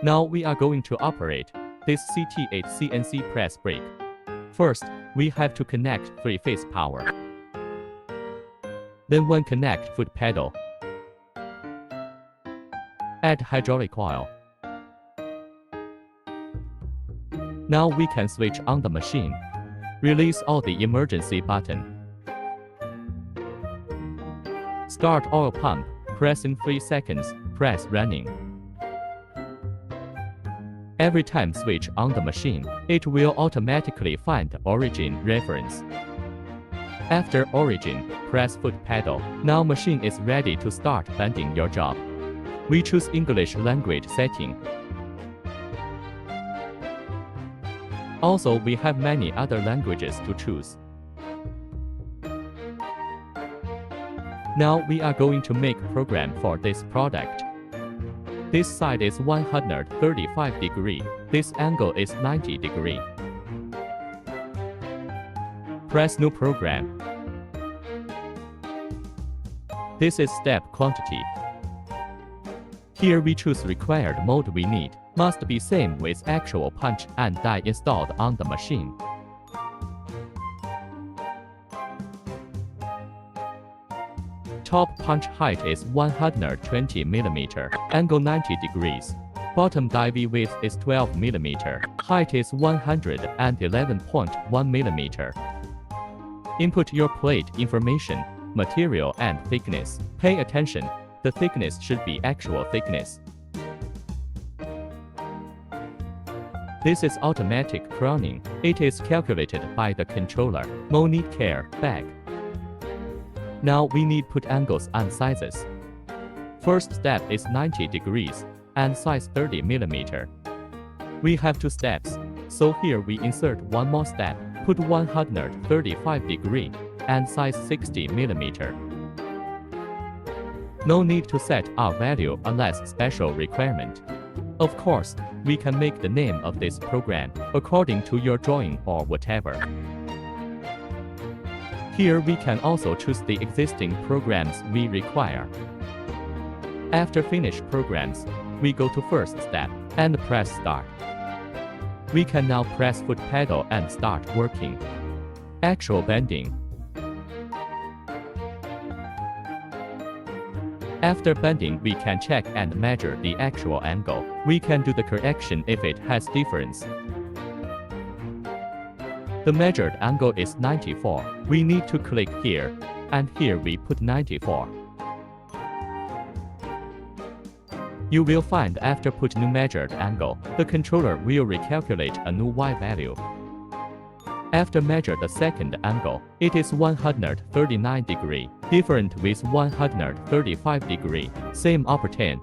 Now we are going to operate this CT8 CNC Press brake. First, we have to connect 3-phase power. Then one connect foot pedal. Add hydraulic oil. Now we can switch on the machine. Release all the emergency button. Start oil pump, press in 3 seconds, press running. Every time switch on the machine, it will automatically find origin reference. After origin, press foot pedal. Now machine is ready to start bending your job. We choose English language setting. Also, we have many other languages to choose. Now we are going to make program for this product. This side is 135 degree. This angle is 90 degree. Press New Program. This is step quantity. Here we choose required mode we need. Must be same with actual punch and die installed on the machine. Top punch height is 120 mm, angle 90 degrees. Bottom die V width is 12 mm, height is 111.1 mm. Input your plate information, material and thickness. Pay attention, the thickness should be actual thickness. This is automatic crowning. It is calculated by the controller. More need care, back. Now we need put angles and sizes. First step is 90 degrees and size 30 mm. We have 2 steps, so here we insert one more step, put 135 degree and size 60 mm. No need to set our value unless special requirement. Of course, we can make the name of this program according to your drawing or whatever. Here we can also choose the existing programs we require. After finish programs, we go to first step and press start. We can now press foot pedal and start working. Actual bending. After bending, we can check and measure the actual angle. We can do the correction if it has difference. The measured angle is 94. We need to click here, and here we put 94. You will find after put new measured angle, the controller will recalculate a new Y value. After measure the second angle, it is 139 degree, different with 135 degree, same operating,